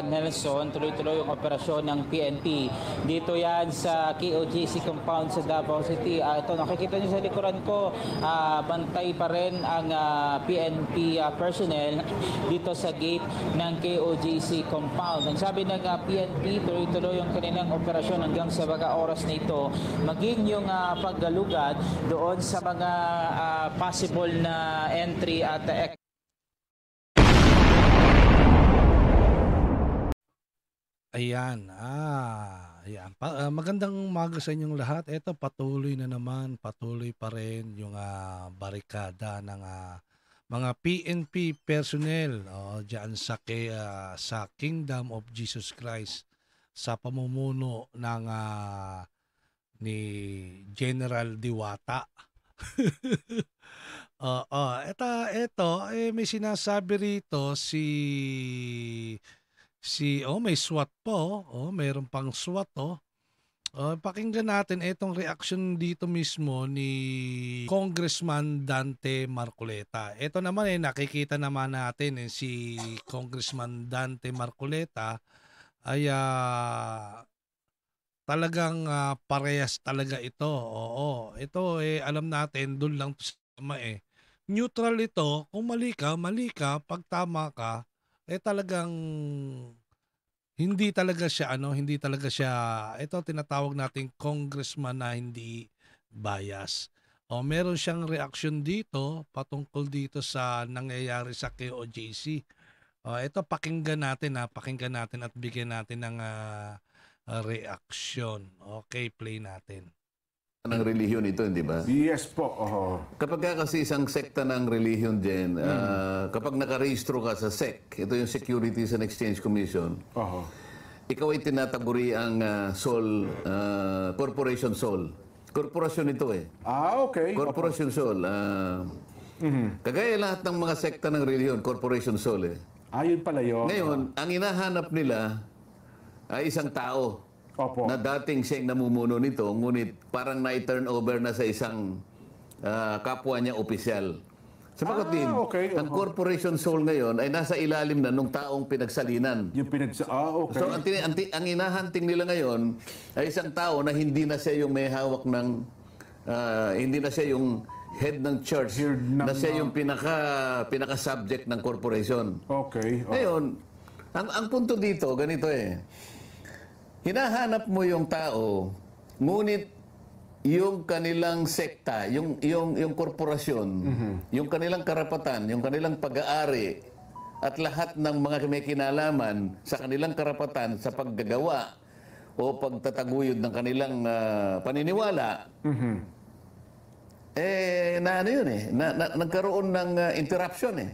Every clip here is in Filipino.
Nelson, tuloy-tuloy yung operasyon ng PNP. Dito yan sa KOJC compound sa Davao City. Ito, nakikita niyo sa likuran ko, bantay pa rin ang PNP personnel dito sa gate ng KOJC compound. Ang sabi ng PNP, tuloy-tuloy yung kanilang operasyon hanggang sa mga oras na ito. Maging yung paggalugad doon sa mga possible na entry at Ayan, ayan. Magandang umaga sa inyong lahat. Ito patuloy na naman, patuloy pa rin yung barikada ng mga PNP personnel diyan sa Kingdom of Jesus Christ sa pamumuno ng ni General Diwata. Ito, may sinasabi rito may SWAT po, mayroon pang SWAT pakinggan natin itong reaction dito mismo ni Congressman Dante Marcoleta. Ito naman nakikita naman natin si Congressman Dante Marcoleta ay talagang parehas talaga ito. Oo, ito alam natin doon lang sa tama neutral ito, kung mali ka, pag tama ka talagang hindi talaga siya ito tinatawag nating congressman na hindi bias. Meron siyang reaksyon dito patungkol dito sa nangyayari sa KOJC. Ito pakinggan natin at bigyan natin ng reaksyon. Okay, play natin. Ng relihiyon ito, hindi ba? Yes po. Kapag kasi isang sekta ng relihiyon din, kapag nakarehistro ka sa SEC, ito yung Securities and Exchange Commission, ikaw ay tinataguri ang Corporation Sol. Korporasyon ito Okay. Corporation Sol. Kagaya lahat ng mga sekta ng relihiyon, Corporation Sol Yun pala yun. Ngayon, ang hinahanap nila ay isang tao. Opo. Na dating siyang namumuno nito, ngunit parang na-turn over na sa isang kapwa niya opisyal. Sapagat din, ang Corporation Soul ngayon ay nasa ilalim na nung taong pinagsalinan. Okay. So ang inahanting nila ngayon ay isang tao na hindi na siya yung may hawak ng, hindi na siya yung head ng church, na siya yung pinaka-subject ng corporation. Okay. Ngayon, ang punto dito, ganito hinahanap mo yung tao, ngunit yung kanilang sekta, yung korporasyon, yung kanilang karapatan, yung kanilang pag-aari, at lahat ng mga may kinalaman sa kanilang karapatan sa paggagawa o pagtataguyod ng kanilang paniniwala, nagkaroon ng interruption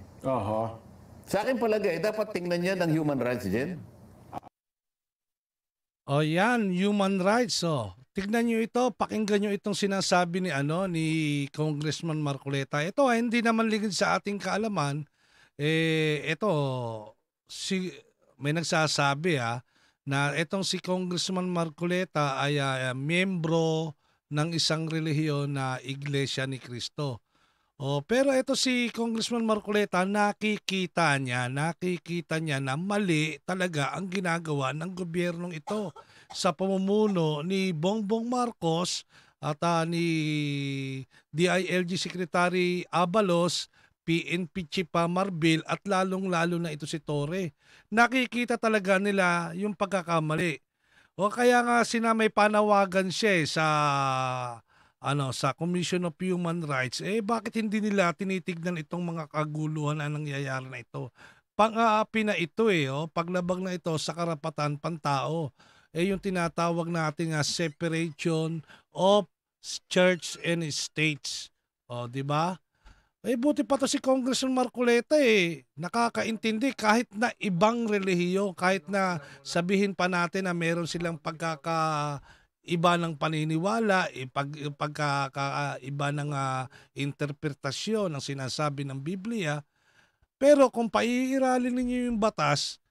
Sa akin palagay, dapat tingnan niya ng human rights din. Yan, human rights. Tignan nyo ito, pakinggan nyo itong sinasabi ni Congressman Marcoleta. Ito hindi naman lingid sa ating kaalaman. May nagsasabi na itong si Congressman Marcoleta ay miyembro ng isang relihiyon na Iglesia ni Cristo. Pero ito si Congressman Marcoleta, nakikita niya na mali talaga ang ginagawa ng gobyernong ito sa pamumuno ni Bongbong Marcos at ni DILG Secretary Abalos, PNP Chief Marbil at lalong-lalo na ito si Torre. Nakikita talaga nila yung pagkakamali. Kaya nga may panawagan siya sa Commission of Human Rights, bakit hindi nila tinitignan itong mga kaguluhan na nangyayari na ito? Pang-aapi na ito paglabag na ito sa karapatan pantao. Yung tinatawag natin separation of church and states. Di ba? Buti pa to si Congressman Marcoleta nakakaintindi kahit na ibang relihiyo, kahit na sabihin pa natin na meron silang iba ng paniniwala, iba ng interpretasyon ng sinasabi ng Biblia. Pero kung paiiralin ninyo yung batas,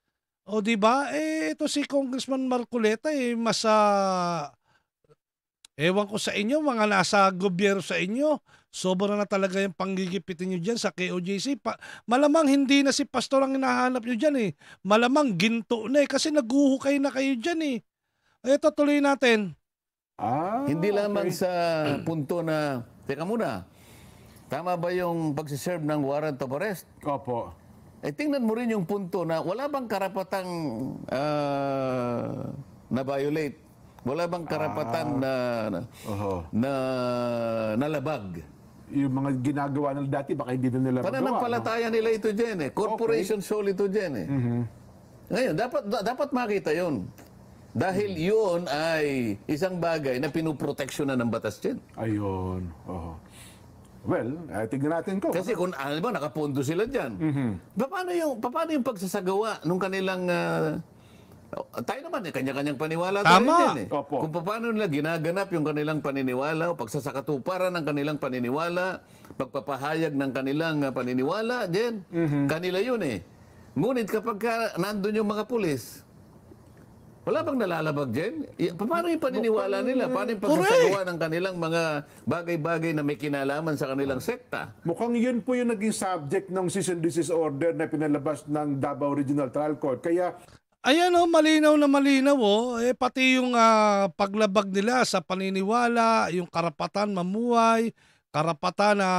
di ba? Ito si Congressman Marcoleta mas ewan ko sa inyo, mga nasa gobyerno sa inyo, Sobra na talaga yung panggigipitin nyo dyan sa KOJC. Malamang hindi na si pastor ang hinahanap nyo dyan eh. Malamang ginto na eh kasi naguhukay na kayo dyan eh. Ito, tuloy natin. Hindi lamang okay. sa punto na, teka muna, tama ba yung pagsiserve ng warrant of arrest? Opo. Tingnan mo rin yung punto na wala bang karapatang na-violate? Wala bang karapatan Oho. na nalabag? Yung mga ginagawa nila dati, baka hindi na nila magawa. Pananampalataya nila ito dyan eh. Corporation soul ito dyan eh. Ngayon, dapat makita yun. Dahil yun ay isang bagay na pinuproteksyon na ng batas dyan. Ayun. Oho. Well, tignan natin ko. Kasi kung ano ba, nakapondo sila dyan. Paano yung pagsasagawa nung kanilang... tayo naman, kanya-kanyang paniwala tayo Tama. dyan eh. Opo. Kung paano nila ginaganap yung kanilang paniniwala o pagsasakatuparan ng kanilang paniniwala, pagpapahayag ng kanilang paniniwala, dyan, kanila yun eh. Ngunit kapag nandun yung mga pulis, wala bang nalalabag dyan? Paano yung paniniwala nila? Paano yung pagsasagawa ng kanilang mga bagay-bagay na may kinalaman sa kanilang sekta? Mukhang yun po yung naging subject ng cease and desist order na pinalabas ng Davao Regional Trial Court. Kaya Ayan malinaw na malinaw pati yung paglabag nila sa paniniwala, yung karapatan mamuhay, karapatan na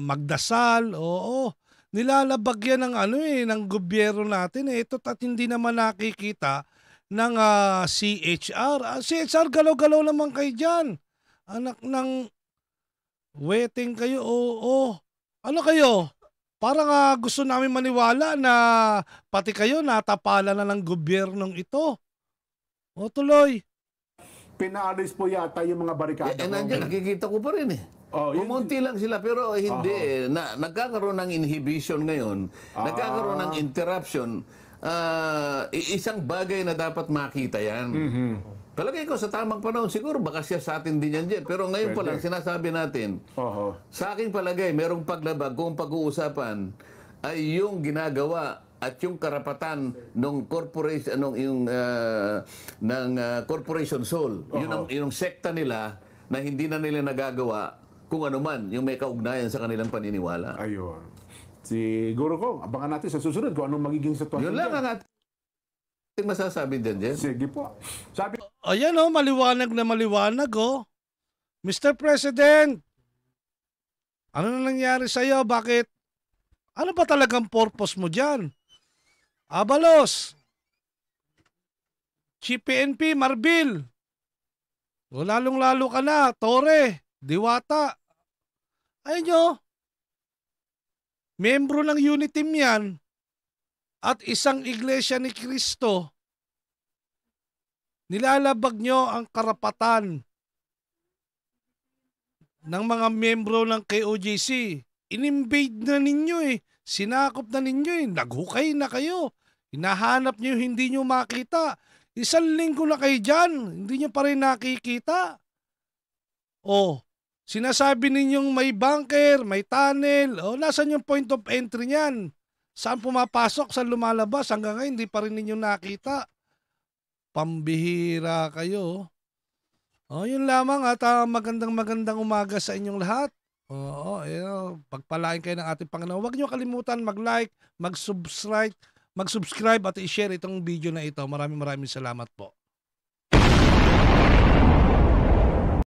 magdasal, nilalabag yan ng ng gobyerno natin Ito at hindi naman nakikita ng CHR. CHR, galaw-galaw naman kayo dyan. Anak ng waiting kayo, Ano kayo? Parang gusto namin maniwala na pati kayo natapala na ng gobyernong ito. Tuloy. pinaalis po yata yung mga barikada. Nandiyan, nakikita ko pa rin eh. Kumunti lang sila pero hindi eh. Nagkakaroon ng inhibition ngayon. Nagkakaroon ng interruption. Isang bagay na dapat makita yan. Palagay ko sa tamang panahon, siguro baka siya sa atin din yan dyan. Pero ngayon pa lang, sinasabi natin, sa aking palagay, merong paglabag kung pag-uusapan ay yung ginagawa at yung karapatan ng corporation ng corporation soul. Yung sekta nila na hindi na nila nagagawa kung ano man yung may kaugnayan sa kanilang paniniwala. Ayun. Siguro ko, abangan natin sa susunod kung anong magiging sitwasyon. Yun lang ang ating masasabi din, Jen. Sige po. Sabi Ayan maliwanag na maliwanag Mr. President, ano na nangyari sa'yo? Bakit? Ano ba talagang purpose mo dyan? Abalos, Chief PNP, Marbil, lalong-lalo ka na, Torre, Diwata. Ayun nyo, membro ng Uniteam yan at isang iglesia ni Cristo. Nilalabag nyo ang karapatan ng mga membro ng KOJC. In-invade na ninyo Sinakop na ninyo Naghukay na kayo. Hinahanap nyo hindi nyo makita. 1 linggo na kayo dyan. Hindi nyo pa rin nakikita. Sinasabi ninyong may bunker, may tunnel. Nasaan yung point of entry niyan? Saan pumapasok? Saan lumalabas? Hanggang ngayon hindi pa rin ninyo nakita. Pambihira kayo. Yun lamang at magandang umaga sa inyong lahat. Pagpalain kayo ng ating Panginoon. Huwag niyo kalimutan mag-like, mag-subscribe at i-share itong video na ito. Maraming salamat po.